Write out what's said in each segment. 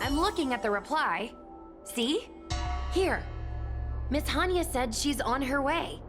I'm looking at the reply. See? Here. Miss Hanya said she's on her way.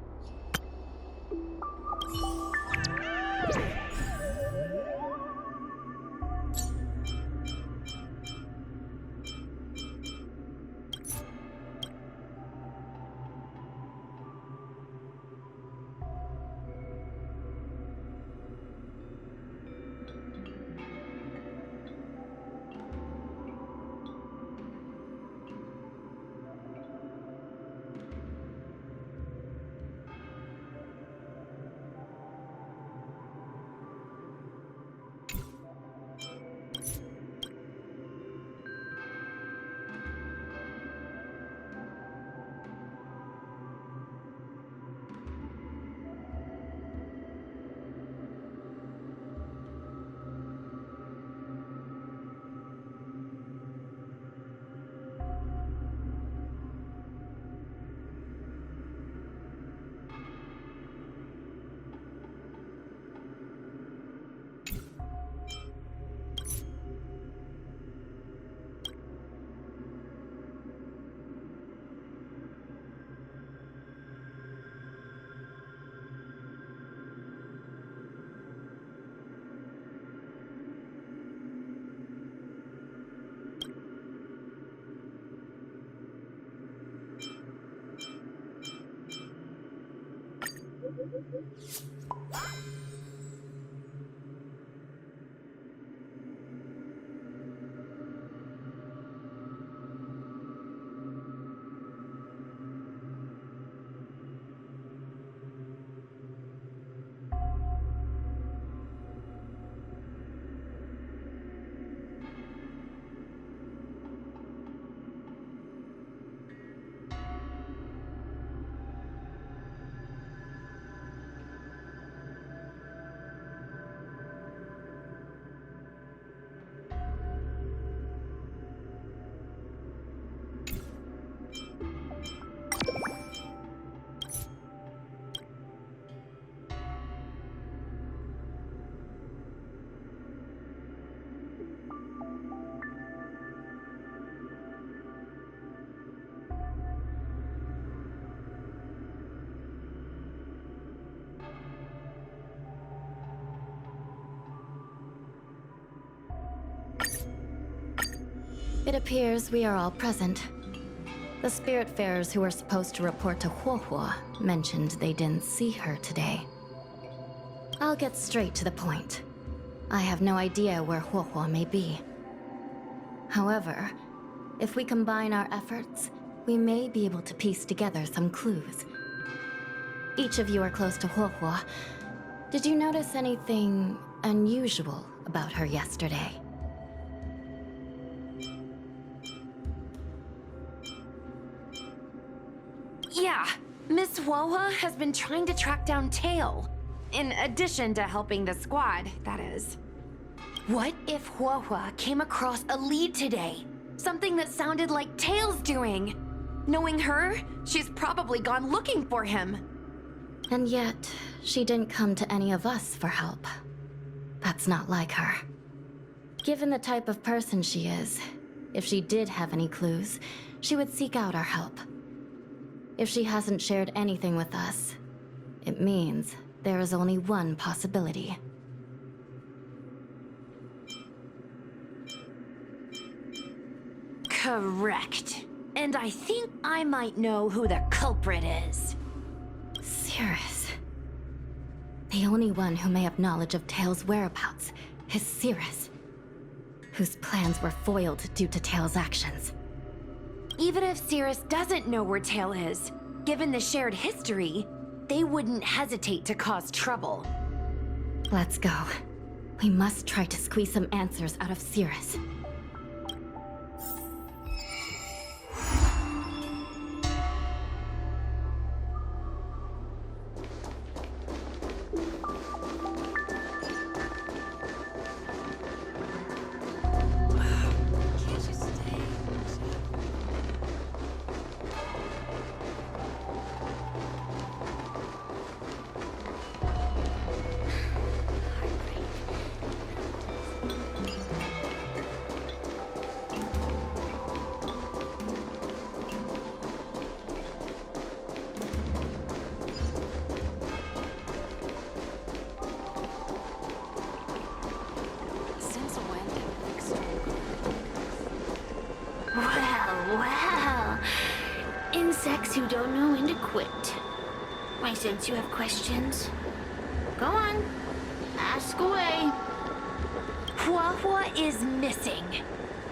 It appears we are all present. The Spiritfarers who were supposed to report to Huohuo mentioned they didn't see her today. I'll get straight to the point. I have no idea where Huohuo may be. However, if we combine our efforts, we may be able to piece together some clues. Each of you are close to Huohuo. Did you notice anything unusual about her yesterday? Yeah, Miss Huohuo has been trying to track down Tail. In addition to helping the squad, that is. What if Huohuo came across a lead today? Something that sounded like Tail's doing. Knowing her, she's probably gone looking for him. And yet, she didn't come to any of us for help. That's not like her. Given the type of person she is, if she did have any clues, she would seek out our help. If she hasn't shared anything with us, it means there is only one possibility. Correct. And I think I might know who the culprit is. Cirrus. The only one who may have knowledge of Tail's whereabouts is Cirrus, whose plans were foiled due to Tail's actions. Even if Cirrus doesn't know where Tail is, given the shared history, they wouldn't hesitate to cause trouble. Let's go. We must try to squeeze some answers out of Cirrus. Well. Insects who don't know when to quit. I sense you have questions. Go on. Ask away. Huohuo is missing.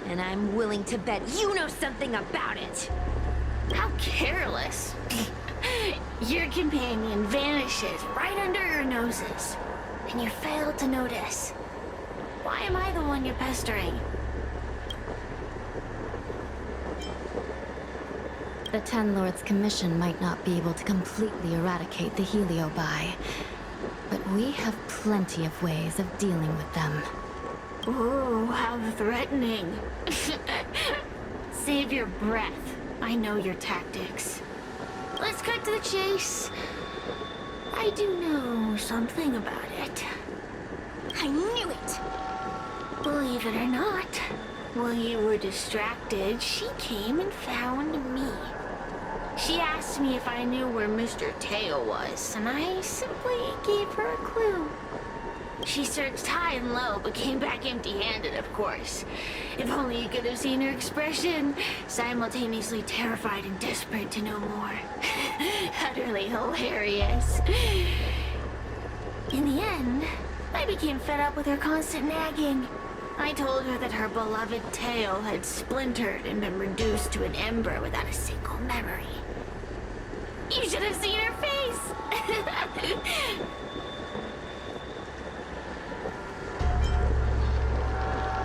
And I'm willing to bet you know something about it. How careless. Your companion vanishes right under your noses. And you fail to notice. Why am I the one you're pestering? The Ten Lords' commission might not be able to completely eradicate the Heliobi, but we have plenty of ways of dealing with them. Ooh, how threatening. Save your breath. I know your tactics. Let's cut to the chase. I do know something about it. I knew it! Believe it or not, while you were distracted, she came and found me. She asked me if I knew where Mr. Tail was, and I simply gave her a clue. She searched high and low, but came back empty-handed, of course. If only you could have seen her expression, simultaneously terrified and desperate to know more. Utterly hilarious. In the end, I became fed up with her constant nagging. I told her that her beloved Tail had splintered and been reduced to an ember without a single memory. You should have seen her face!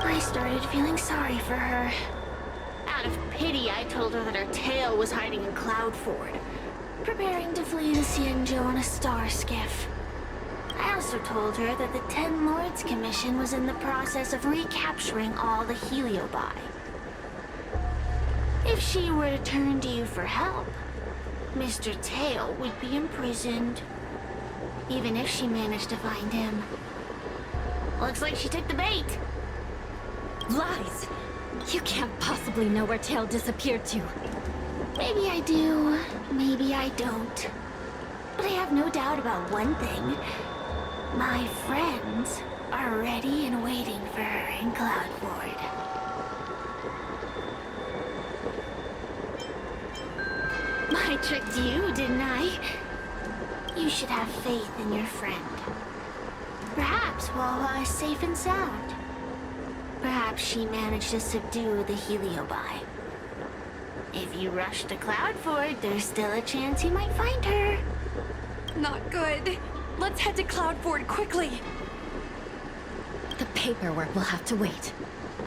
I started feeling sorry for her. Out of pity, I told her that her tail was hiding in Cloudford, preparing to flee to Xianzhou on a star skiff. I also told her that the Ten Lords Commission was in the process of recapturing all the Heliobi. If she were to turn to you for help, Mr. Tail would be imprisoned, even if she managed to find him. Looks like she took the bait. Lies! You can't possibly know where Tail disappeared to. Maybe I do, maybe I don't. But I have no doubt about one thing. My friends are ready and waiting for her in Cloudford. I tricked you, didn't I? You should have faith in your friend. Perhaps Huohuo is safe and sound. Perhaps she managed to subdue the Heliobi. If you rush to Cloudford, there's still a chance you might find her. Not good. Let's head to Cloudford quickly. The paperwork will have to wait.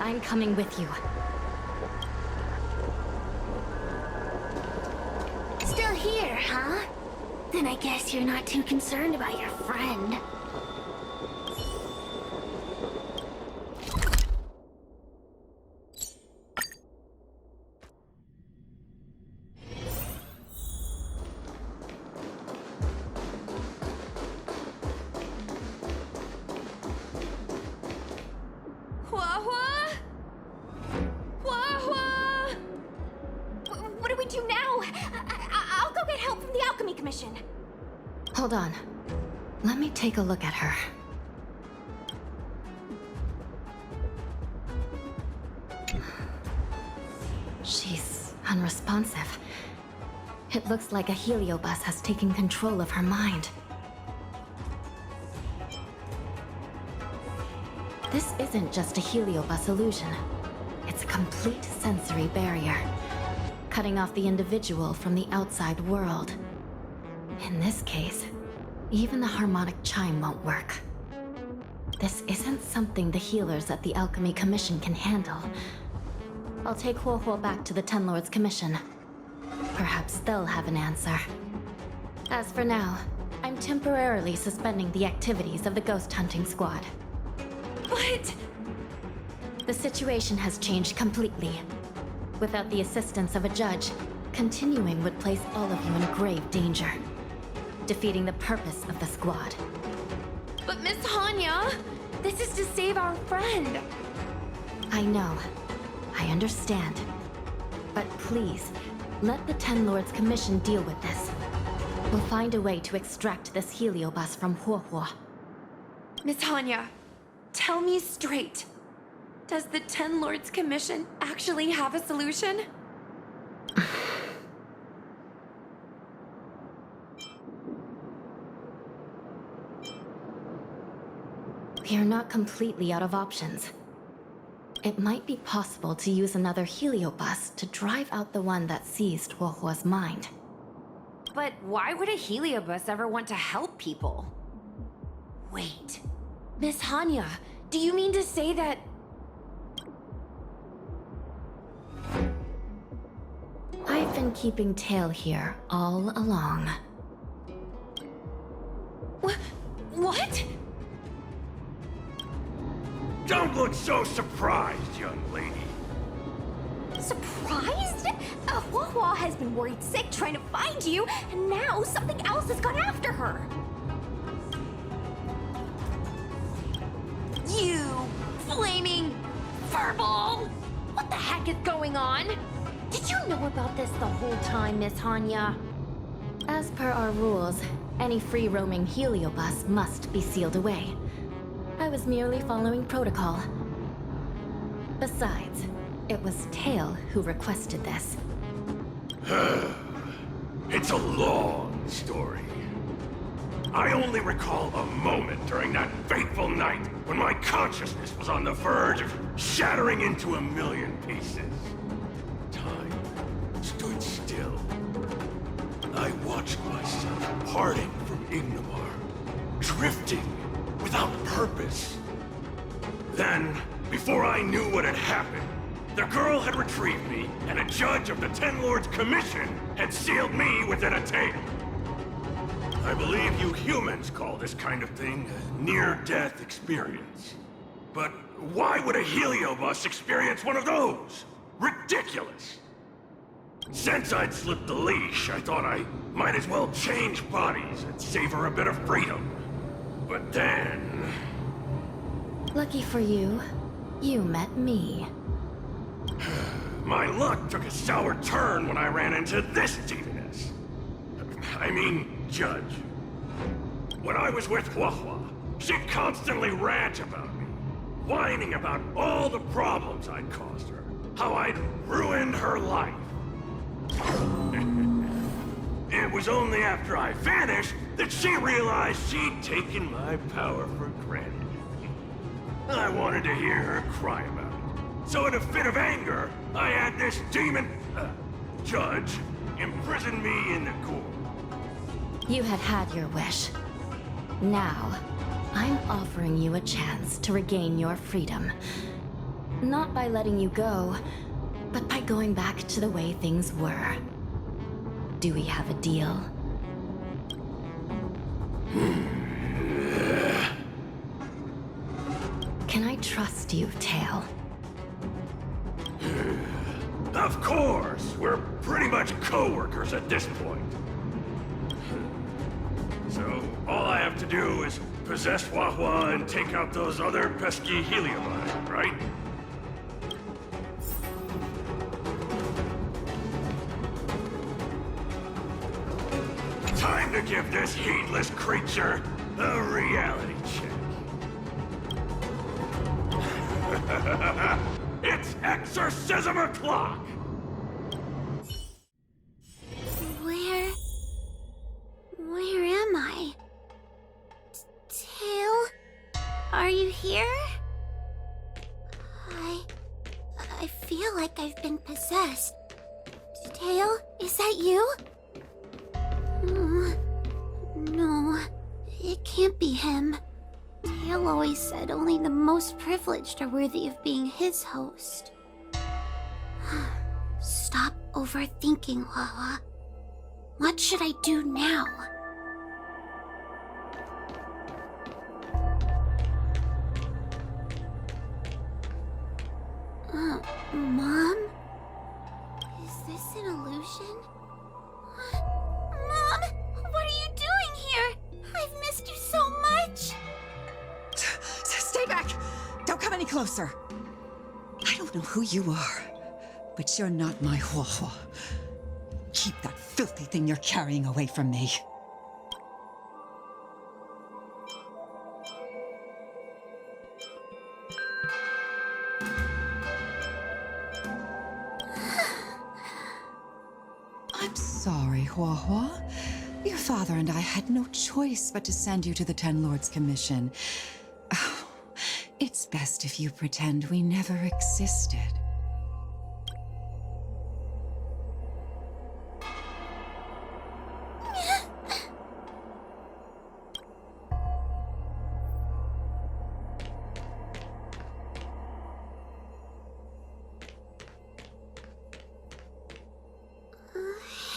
I'm coming with you. Still here, huh? Then I guess you're not too concerned about your friend. Huohuo? Huohuo? What do we do now? I'll go get help from the Alchemy Commission. Hold on. Let me take a look at her. She's unresponsive. It looks like a heliobus has taken control of her mind. This isn't just a heliobus illusion. It's a complete sensory barrier, cutting off the individual from the outside world. In this case, even the harmonic chime won't work. This isn't something the healers at the Alchemy Commission can handle. I'll take Huohuo back to the Ten Lords Commission. Perhaps they'll have an answer. As for now, I'm temporarily suspending the activities of the ghost hunting squad. But... The situation has changed completely. Without the assistance of a judge, continuing would place all of you in grave danger, defeating the purpose of the squad. But Miss Hanya, this is to save our friend. I know. I understand. But please, let the Ten Lords Commission deal with this. We'll find a way to extract this heliobus from Huohuo. Miss Hanya, tell me straight. Does the Ten Lords Commission actually have a solution? We are not completely out of options. It might be possible to use another heliobus to drive out the one that seized Huohuo's mind. But why would a heliobus ever want to help people? Wait, Miss Hanya, do you mean to say that... I've been keeping tail here all along. What? Don't look so surprised, young lady. Surprised? Huohuo has been worried sick trying to find you, and now something else has gone after her. You flaming furball! What the heck is going on? Did you know about this the whole time, Miss Hanya? As per our rules, any free-roaming heliobus must be sealed away. I was merely following protocol. Besides, it was Tail who requested this. It's a long story. I only recall a moment during that fateful night when my consciousness was on the verge of shattering into a million pieces. Time stood still. I watched myself parting from Ignomar, drifting without purpose. Then, before I knew what had happened, the girl had retrieved me, and a judge of the Ten Lords Commission had sealed me within a tape. I believe you humans call this kind of thing a near-death experience. But why would a heliobus experience one of those? Ridiculous! Since I'd slipped the leash, I thought I might as well change bodies and savor a bit of freedom. But then... Lucky for you, you met me. My luck took a sour turn when I ran into this demoness. I mean, Judge. When I was with Huohuo, she'd constantly rant about me, whining about all the problems I'd caused her, how I'd ruined her life. It was only after I vanished that she realized she'd taken my power for granted. I wanted to hear her cry about it. So in a fit of anger, I had this demon... judge imprison me in the ghoul. You had had your wish. Now, I'm offering you a chance to regain your freedom. Not by letting you go, but by going back to the way things were. Do we have a deal? Can I trust you, Tail? Of course! We're pretty much co-workers at this point. So, all I have to do is possess Huohuo and take out those other pesky heliobi, right? Time to give this heedless creature a reality check. It's exorcism o'clock! I feel like I've been possessed. Tail, is that you? No, it can't be him. Tail always said only the most privileged are worthy of being his host. Stop overthinking, Huohuo. What should I do now? Mom? Is this an illusion? Mom! What are you doing here? I've missed you so much! Stay back! Don't come any closer! I don't know who you are, but you're not my Huohuo. Keep that filthy thing you're carrying away from me. I'm sorry, Huohuo. Your father and I had no choice but to send you to the Ten Lords Commission. Oh, it's best if you pretend we never existed.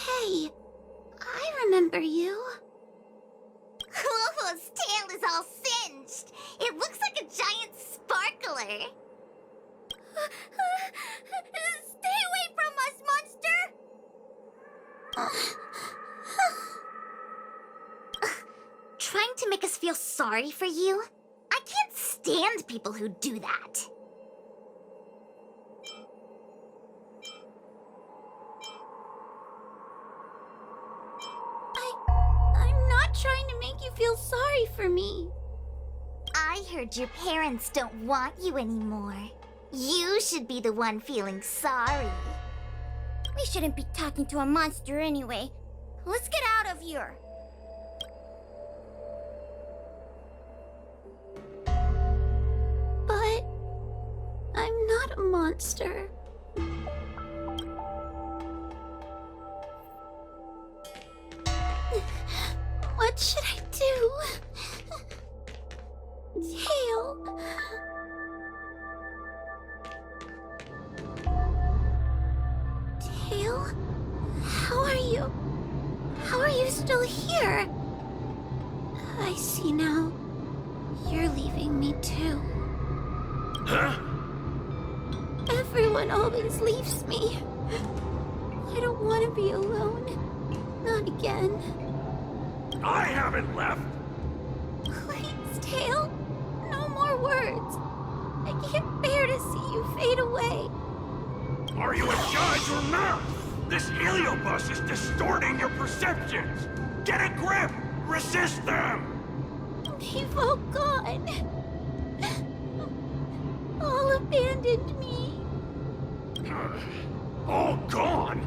Hey, I remember you. Huohuo's tail is all singed. It looks like a giant sparkler. Stay away from us, monster! Trying to make us feel sorry for you? I can't stand people who do that. I'm not trying to make you feel sorry for me. I heard your parents don't want you anymore. You should be the one feeling sorry. We shouldn't be talking to a monster anyway. Let's get out of here. But I'm not a monster. What should I do? Tail. Tail? How are you? How are you still here? I see now. You're leaving me too. Huh? Everyone always leaves me. I don't want to be alone. Not again. I haven't left. Please, Tail. No more words. I can't bear to see you fade away. Are you a judge or not? This heliobus is distorting your perceptions. Get a grip. Resist them. They've all gone. All abandoned me. All gone?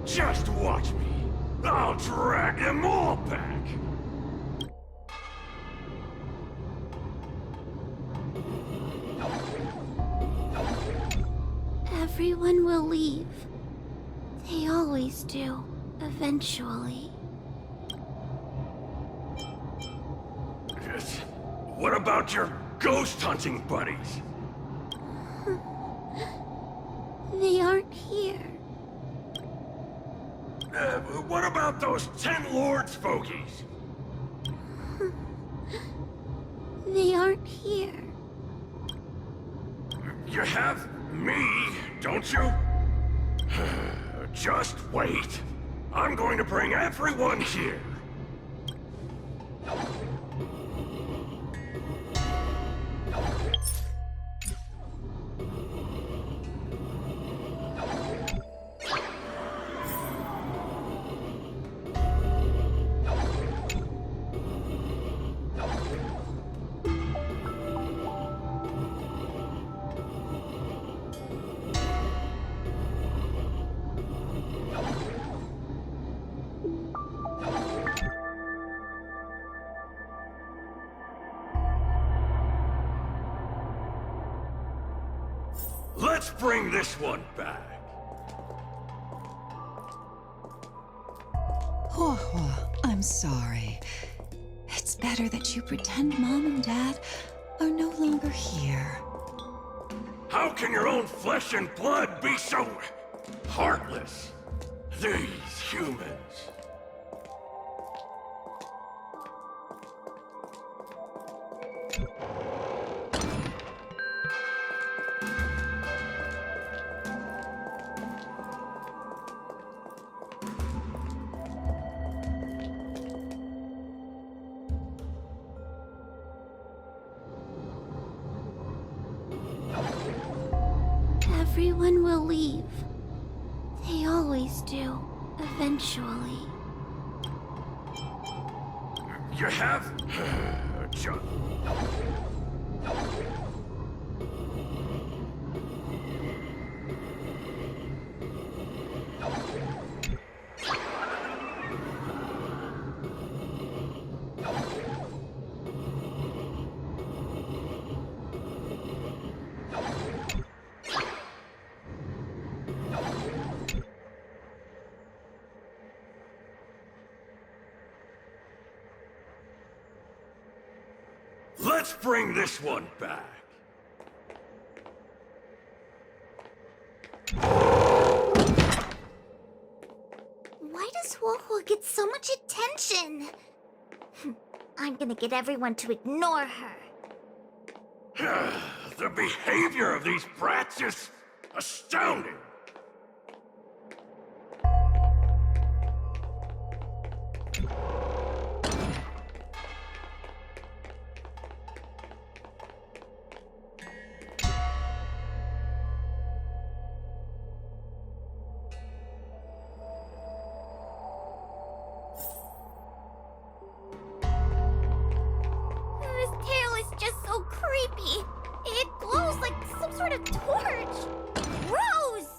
Just watch me. I'll drag them all back. Everyone will leave. They always do, eventually. What about your ghost hunting buddies? They aren't here. What about those 10 Lords fogies? They aren't here. You have me, don't you? Just wait. I'm going to bring everyone here. Let's bring this one back. Huohuo, I'm sorry. It's better that you pretend Mom and Dad are no longer here. How can your own flesh and blood be so heartless? These humans. Everyone will leave. They always do, eventually. You have... John. Let's bring this one back. Why does Huohuo get so much attention? I'm gonna get everyone to ignore her. The behavior of these brats is astounding. This tail is just so creepy. It glows like some sort of torch. Gross!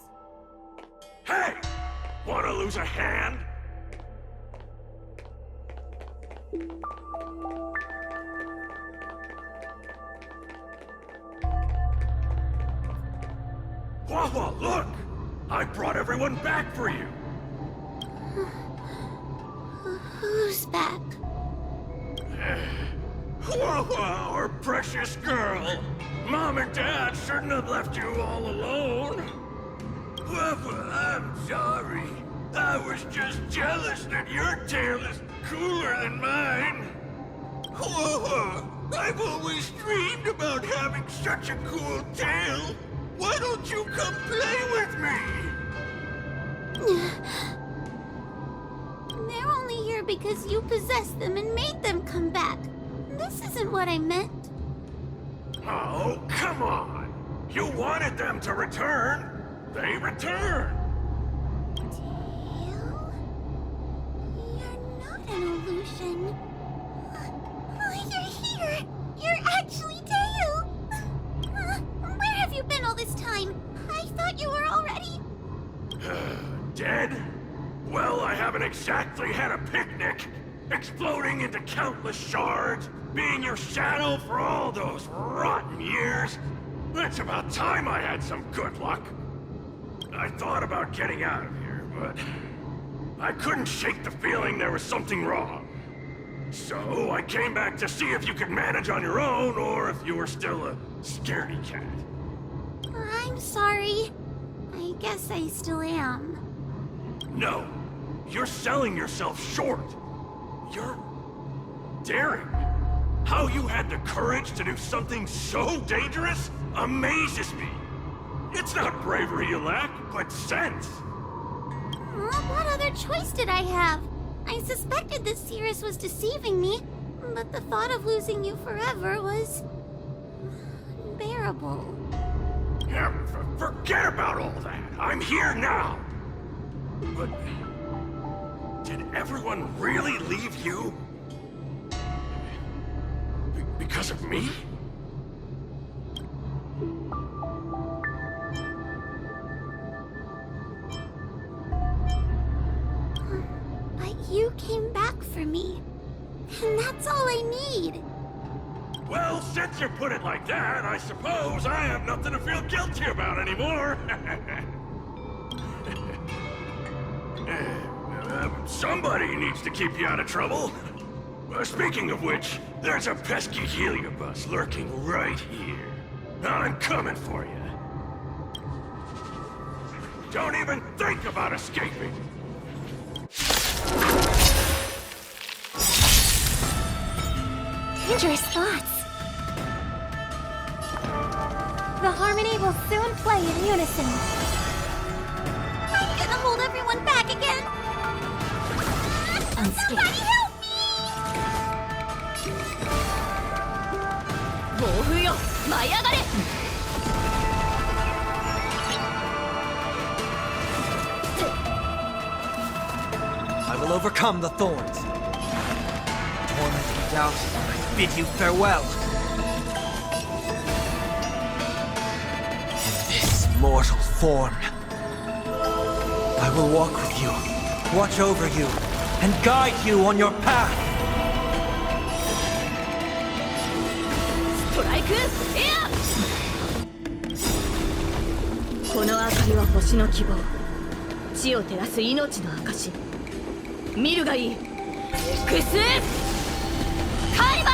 Hey! Wanna lose a hand? Huohuo, look! I brought everyone back for you! Who's back? Huohuo, our precious girl! Mom and Dad shouldn't have left you all alone! Huohuo, I'm sorry. I was just jealous that your tail is cooler than mine. Huohuo, I've always dreamed about having such a cool tail. Why don't you come play with me? They're only here because you possessed them and made them come back. This isn't what I meant. Oh, come on! You wanted them to return. They returned. Tail? You're not an illusion. Oh, you're here! You're actually Tail! Where have you been all this time? I thought you were already... Dead? Well, I haven't exactly had a picnic. Exploding into countless shards, being your shadow for all those rotten years. It's about time I had some good luck. I thought about getting out of here, but I couldn't shake the feeling there was something wrong. So I came back to see if you could manage on your own, or if you were still a scaredy cat. I'm sorry. I guess I still am. No, you're selling yourself short. You're daring. How you had the courage to do something so dangerous amazes me. It's not bravery you lack, but sense. What other choice did I have? I suspected this Cirrus was deceiving me, but the thought of losing you forever was... unbearable. Yeah, forget about all that. I'm here now. But did everyone really leave you? Because of me? But you came back for me. And that's all I need. Well, since you put it like that, I suppose I have nothing to feel guilty about anymore. Somebody needs to keep you out of trouble. Speaking of which, there's a pesky heliobus lurking right here. I'm coming for you. Don't even think about escaping. Dangerous thoughts. The harmony will soon play in unison. I'm gonna hold everyone back again. Somebody help me! Huohuo, 舞い上がれ! I will overcome the thorns. Tormenting doubt, I bid you farewell. In this mortal form, I will walk with you, watch over you, and guide you on your path. Strike! Yeah! この明かりは星の希望。地を照らす命の証。見るがいい。エクスカリバー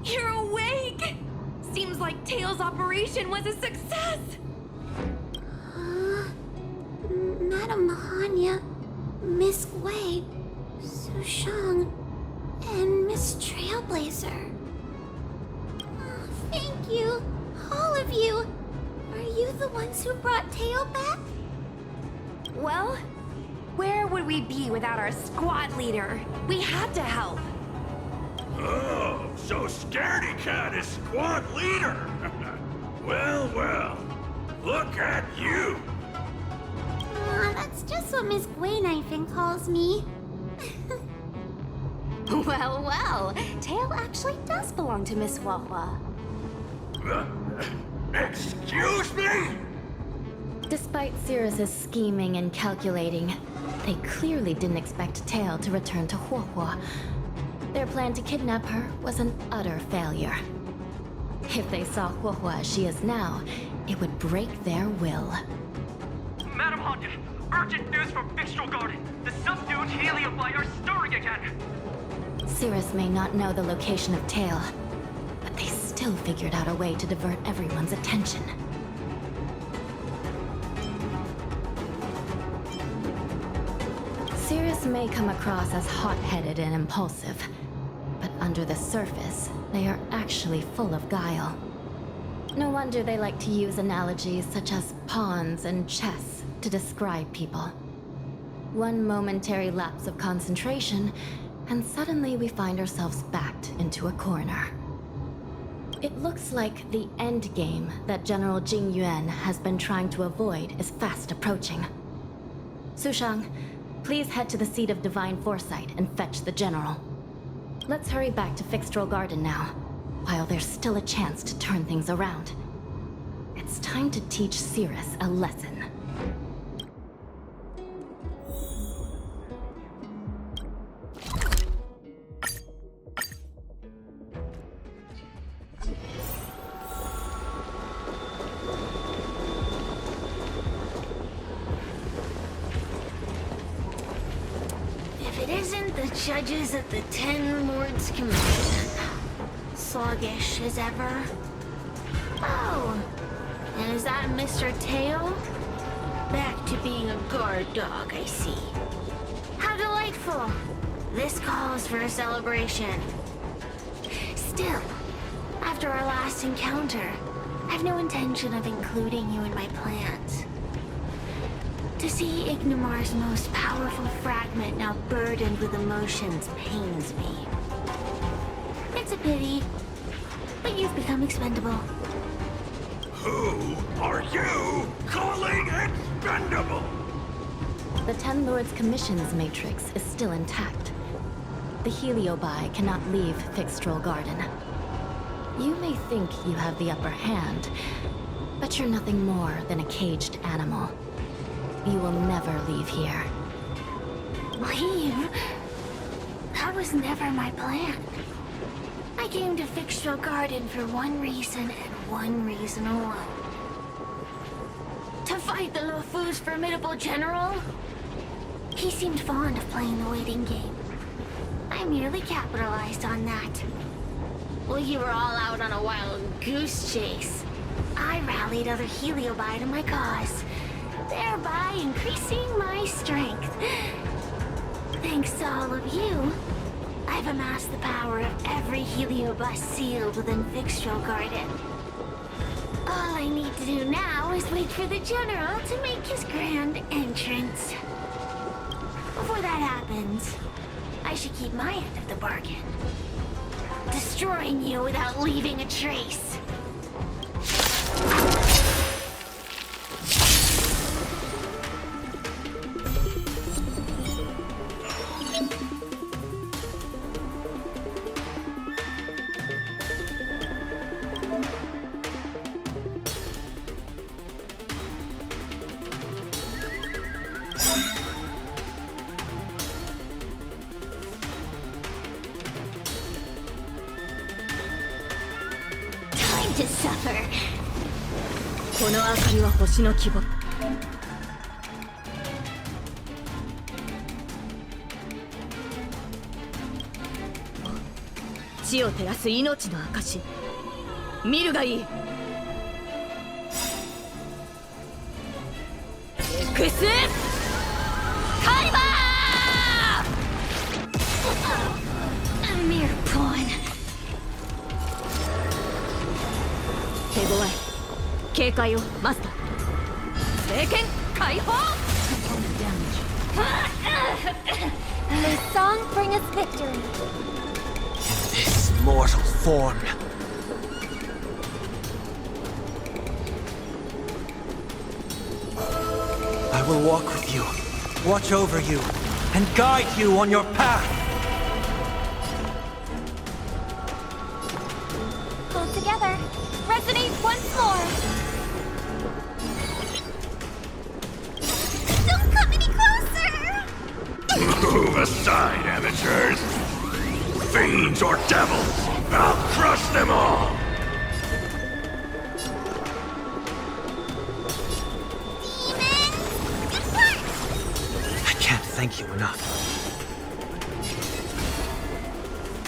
！You're awake! Seems like Tails' operation was a success! Madam Hanya, Miss Gui, Sushang, and Miss Trailblazer. Thank you, all of you. Are you the ones who brought Tail back? Well, where would we be without our squad leader? We had to help. Oh, so Scaredy Cat is squad leader. Well, well. Look at you. That's just what Miss Gui Knifin calls me. Well, well. Tail actually does belong to Miss Huohuo. Excuse me? Despite Cirrus's scheming and calculating, they clearly didn't expect Tail to return to Huohuo. Their plan to kidnap her was an utter failure. If they saw Huohuo as she is now, it would break their will. Madam Honkai, urgent news from Fixtral Garden. The subdued Helioply are stirring again. Cirrus may not know the location of Tail, but they still figured out a way to divert everyone's attention. Cirrus may come across as hot-headed and impulsive, but under the surface, they are actually full of guile. No wonder they like to use analogies such as pawns and chess to describe people. One momentary lapse of concentration, and suddenly we find ourselves backed into a corner. It looks like the end game that General Jing Yuan has been trying to avoid is fast approaching. Sushang, please head to the seat of Divine Foresight and fetch the General. Let's hurry back to Fixtral Garden now, while there's still a chance to turn things around. It's time to teach Cirrus a lesson. If it isn't the judges at the Ten Lords Commission, sluggish as ever. Oh, and is that Mr. Tail? Back to being a guard dog, I see. How delightful. This calls for a celebration. Still, after our last encounter, I've no intention of including you in my plans. To see Ignimar's most powerful fragment now burdened with emotions pains me. It's a pity, but you've become expendable. Who are you calling expendable? The Ten Lords' commissions matrix is still intact. The Heliobi cannot leave Fixtral Garden. You may think you have the upper hand, but you're nothing more than a caged animal. You will never leave here. Leave? That was never my plan. I came to Fixtral Garden for one reason and one reason alone. To fight the Luofu's formidable general? He seemed fond of playing the waiting game. I merely capitalized on that. While you were all out on a wild goose chase, I rallied other Heliobi to my cause, thereby increasing my strength. Thanks to all of you, I've amassed the power of every Heliobus sealed within Fixtral Garden. All I need to do now is wait for the General to make his grand entrance. Before that happens, I should keep my end of the bargain. Destroying you without leaving a trace. To suffer. この明かりは星の希望。地を照らす命の証。見るがいい。エクスカリバー A mere pawn. 手強い。警戒をマスター。聖剣解放。May song bring us victory. In this mortal form. I will walk with you, watch over you, and guide you on your path. Pull together. Resonate once more. Don't come any closer! Move aside, amateurs! Fiends or devils! I'll crush them all! Demons! Depart! I can't thank you enough.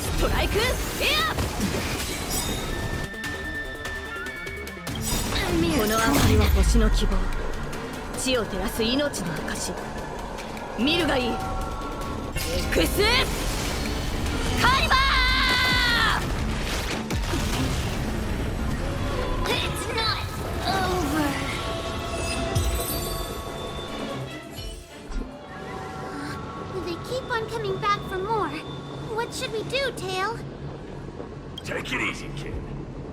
ストライクエア。この明かりは星の希望。地を照らす命の証。見るがいい。エクスカリバー It's not over. They keep on coming back for more. What should we do, Tail? Take it easy, kid.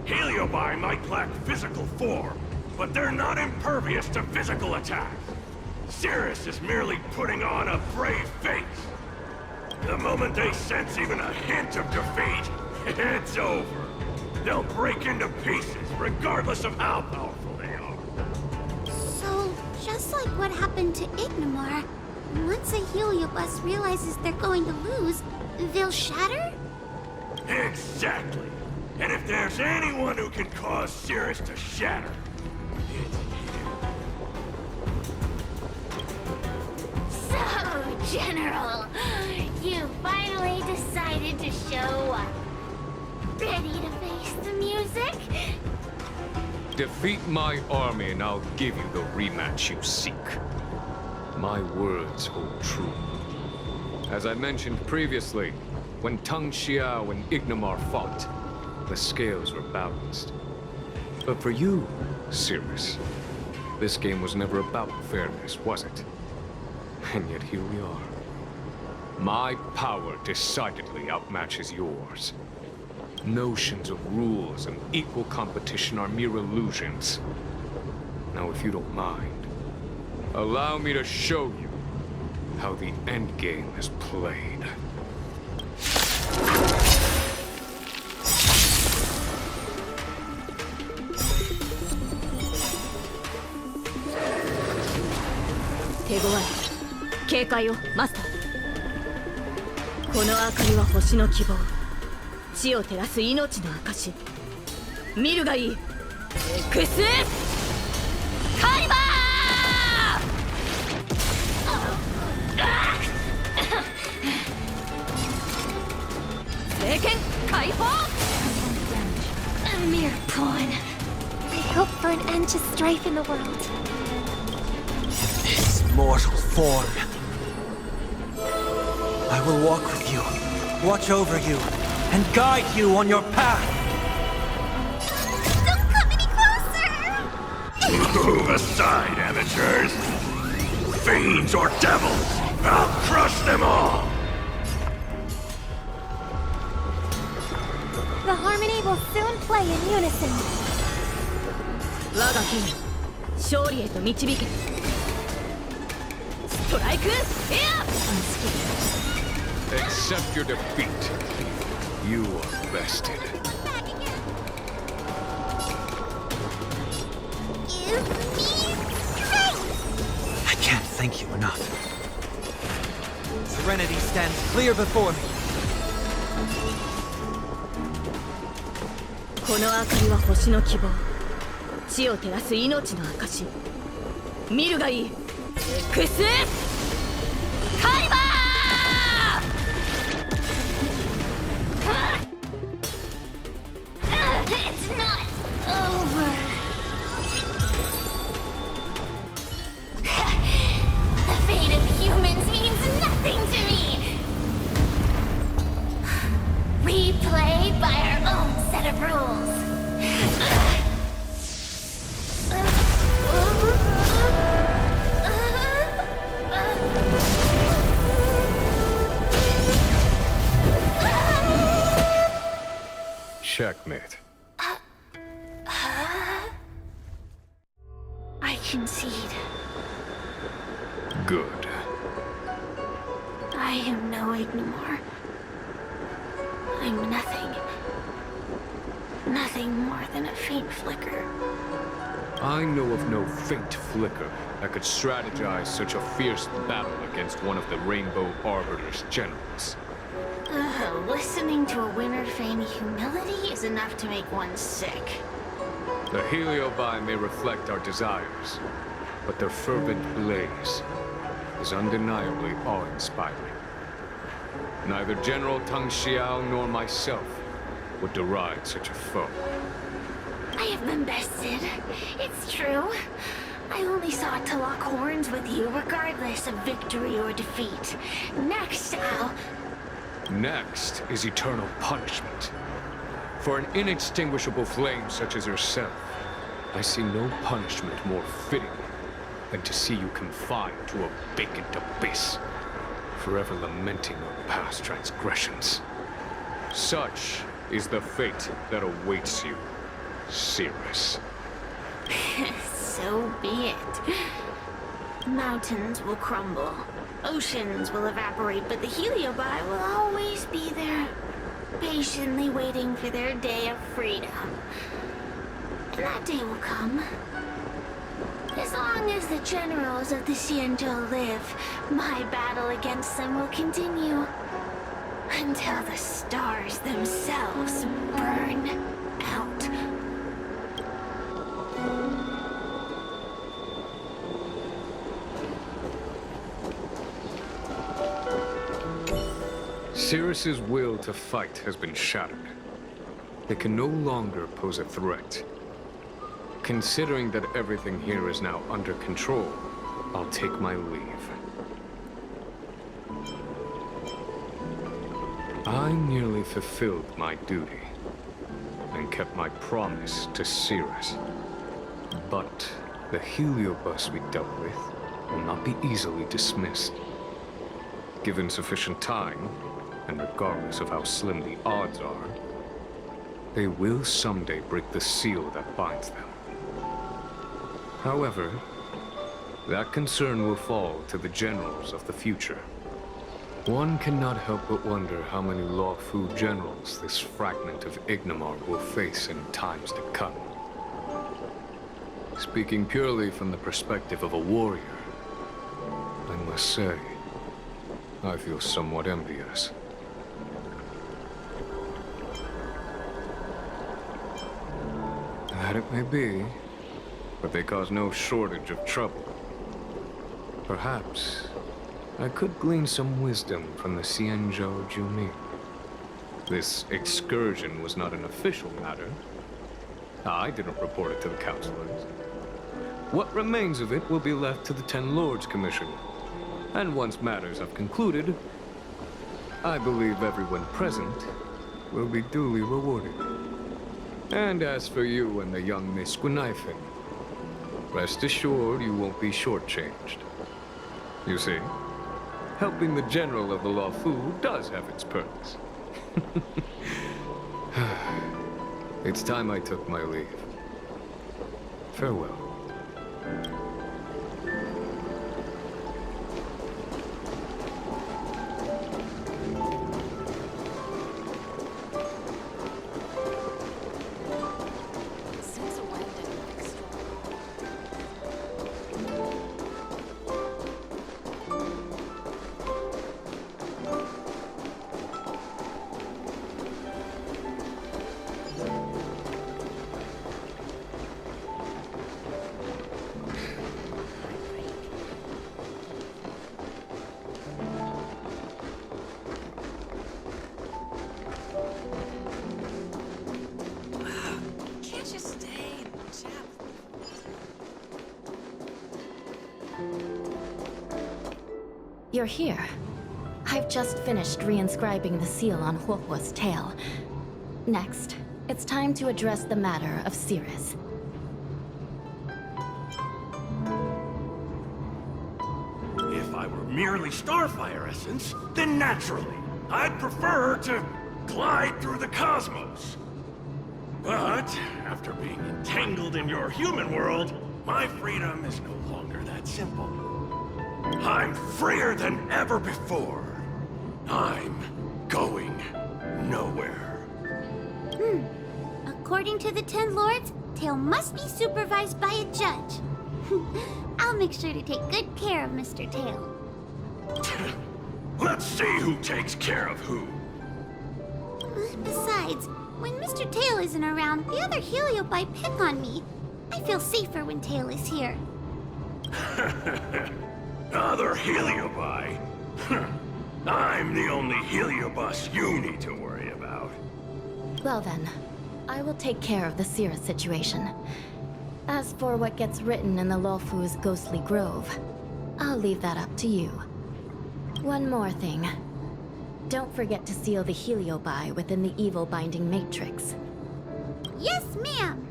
Heliobi might lack physical form, but they're not impervious to physical attacks. Cirrus is merely putting on a brave face. The moment they sense even a hint of defeat, it's over. They'll break into pieces, regardless of how powerful they are. So, just like what happened to Ignimar, once a Heliobus realizes they're going to lose, they'll shatter? Exactly. And if there's anyone who can cause Cirrus to shatter, it's him. So, General, you finally decided to show up. Ready to face the music? Defeat my army and I'll give you the rematch you seek. My words hold true. As I mentioned previously, when Tang Xiao and Ignimar fought, the scales were balanced. But for you, Cirrus, this game was never about fairness, was it? And yet here we are. My power decidedly outmatches yours. Notions of rules and equal competition are mere illusions. Now, if you don't mind, allow me to show you how the endgame is played. A mere pawn. I hope for an end to strife in the world. This mortal form. I will walk with you, watch over you, and guide you on your path. Don't come any closer! Move aside, amateurs! Fiends or devils! I'll crush them all! The harmony will soon play in unison. Accept your defeat. You are bested. Give me strength! I can't thank you enough. Serenity stands clear before me. この明かりは星の希望。地を照らす命の証。見るがいい。XカイバーIt's not over. The fate of humans means nothing to me. We play by our own set of rules. Checkmate. I concede. Good. I am no ignore. I'm nothing. Nothing more than a faint flicker. I know of no faint flicker that could strategize such a fierce battle against one of the Rainbow Arbiter's generals. Listening to a winner feign humility is enough to make one sick. The Heliobi may reflect our desires, but their fervent blaze is undeniably awe-inspiring. Neither General Tang Xiao nor myself would deride such a foe. I have been bested. It's true. I only sought to lock horns with you regardless of victory or defeat. Next, Next is eternal punishment. For an inextinguishable flame such as yourself, I see no punishment more fitting than to see you confined to a vacant abyss, forever lamenting your past transgressions. Such is the fate that awaits you, Cirrus. So be it. Mountains will crumble. Oceans will evaporate, but the Heliobi will always be there, patiently waiting for their day of freedom. And that day will come. As long as the generals of the Xianzhou live, my battle against them will continue. Until the stars themselves burn out. Cirrus's will to fight has been shattered. They can no longer pose a threat. Considering that everything here is now under control, I'll take my leave. I nearly fulfilled my duty and kept my promise to Cirrus. But the Heliobus we dealt with will not be easily dismissed. Given sufficient time, and regardless of how slim the odds are, they will someday break the seal that binds them. However, That concern will fall to the generals of the future. One cannot help but wonder how many Luofu generals this fragment of Ignimar will face in times to come. Speaking purely from the perspective of a warrior, I must say, I feel somewhat envious. That it may be, but they cause no shortage of trouble. Perhaps I could glean some wisdom from the Xianzhou Jumi. This excursion was not an official matter. I didn't report it to the councilors. What remains of it will be left to the Ten Lords Commission. And once matters have concluded, I believe everyone present will be duly rewarded. And as for you and the young Miss Guinaifen, rest assured you won't be shortchanged. You see, helping the general of the Luofu does have its perks. It's time I took my leave. Farewell. You're here. I've just finished reinscribing the seal on Huohuo's tail. Next, it's time to address the matter of Cirrus. If I were merely Starfire Essence, then naturally, I'd prefer to glide through the cosmos. But after being entangled in your human world, my freedom is no longer that simple. I'm freer than ever before. I'm going nowhere. According to the Ten Lords, Tail must be supervised by a judge. I'll make sure to take good care of Mr. Tail. Let's see who takes care of who. Besides, when Mr. Tail isn't around, the other Heliobi pick on me. I feel safer when Tail is here. Other Heliobi? I'm the only Heliobus you need to worry about. Well then, I will take care of the Cirrus situation. As for what gets written in the Luofu's ghostly grove, I'll leave that up to you. One more thing. Don't forget to seal the Heliobi within the evil binding matrix. Yes, ma'am.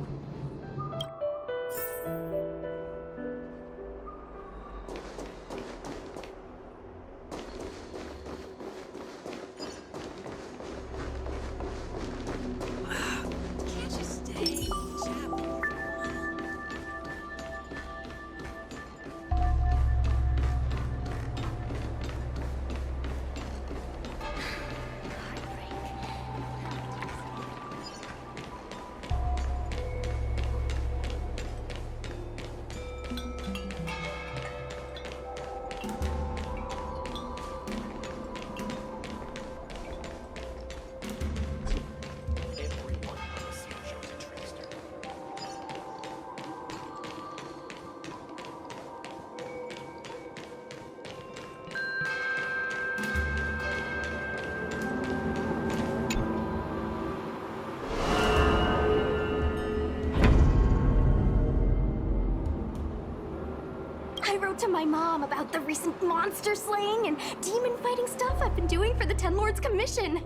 I wrote to my mom about the recent monster slaying and demon fighting stuff I've been doing for the Ten Lords Commission.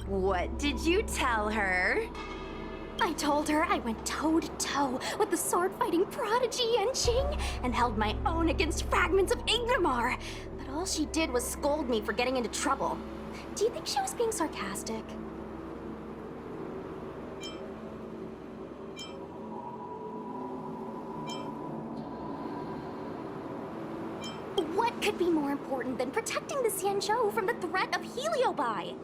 What did you tell her? I told her I went toe-to-toe with the sword-fighting prodigy Yanqing and held my own against fragments of Ignimar. But all she did was scold me for getting into trouble. Do you think she was being sarcastic? what could be more important than protecting the Xianzhou from the threat of Heliobi?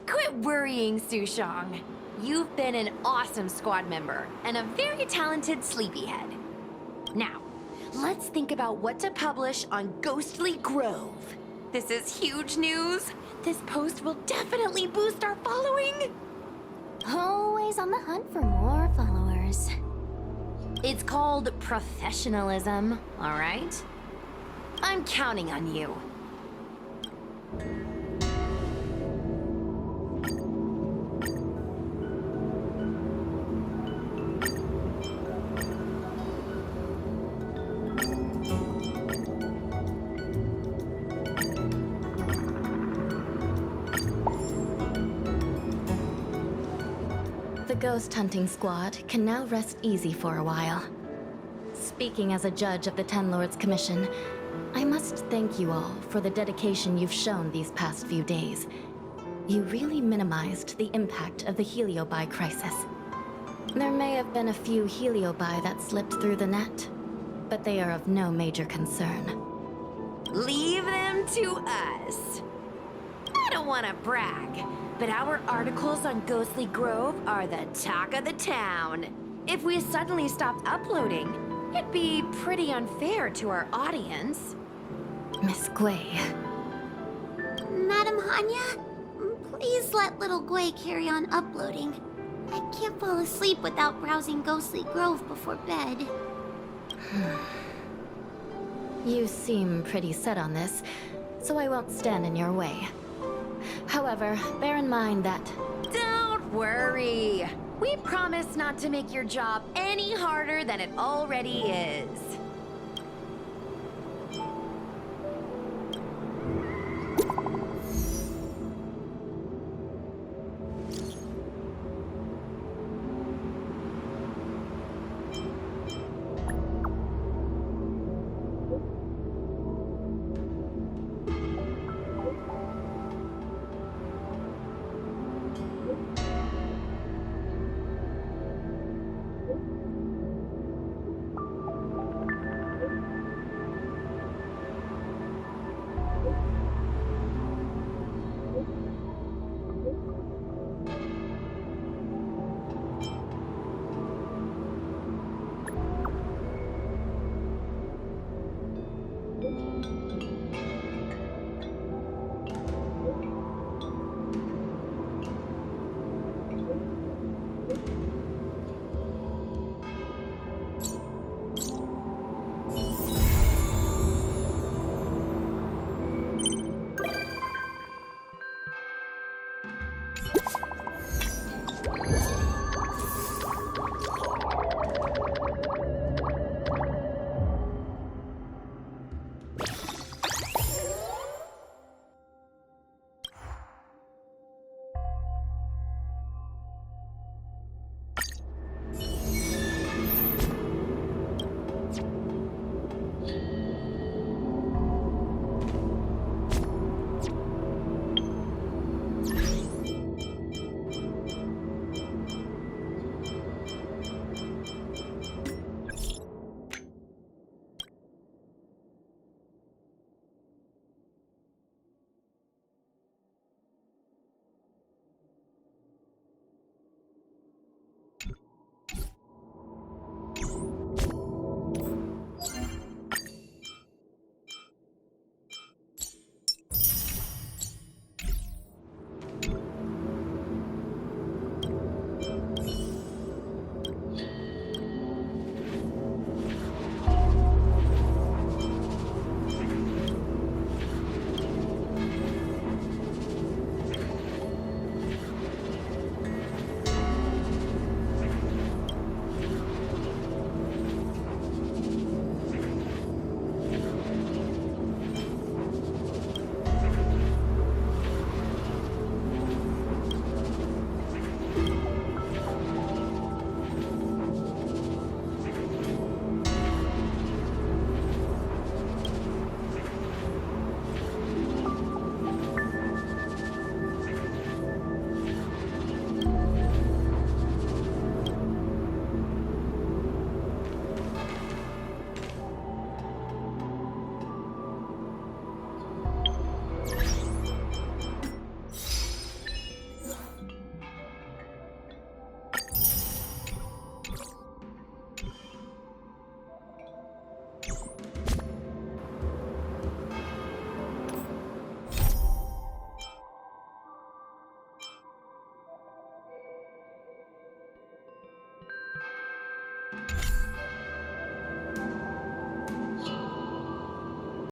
Quit worrying, Sushong. You've been an awesome squad member and a very talented sleepyhead. Now, let's think about what to publish on Ghostly Grove. This is huge news. This post will definitely boost our following. Always on the hunt for more followers. It's called professionalism, all right? I'm counting on you. The ghost hunting squad can now rest easy for a while. Speaking as a judge of the Ten Lords Commission, I must thank you all for the dedication you've shown these past few days. You really minimized the impact of the Heliobi crisis. There may have been a few Heliobi that slipped through the net, but they are of no major concern. Leave them to us. I don't want to brag, but our articles on Ghostly Grove are the talk of the town. If we suddenly stopped uploading, it'd be pretty unfair to our audience. Miss Gui. Madam Hanya, please let little Gui carry on uploading. I can't fall asleep without browsing Ghostly Grove before bed. You seem pretty set on this, so I won't stand in your way. However, bear in mind that... Don't worry. We promise not to make your job any harder than it already is.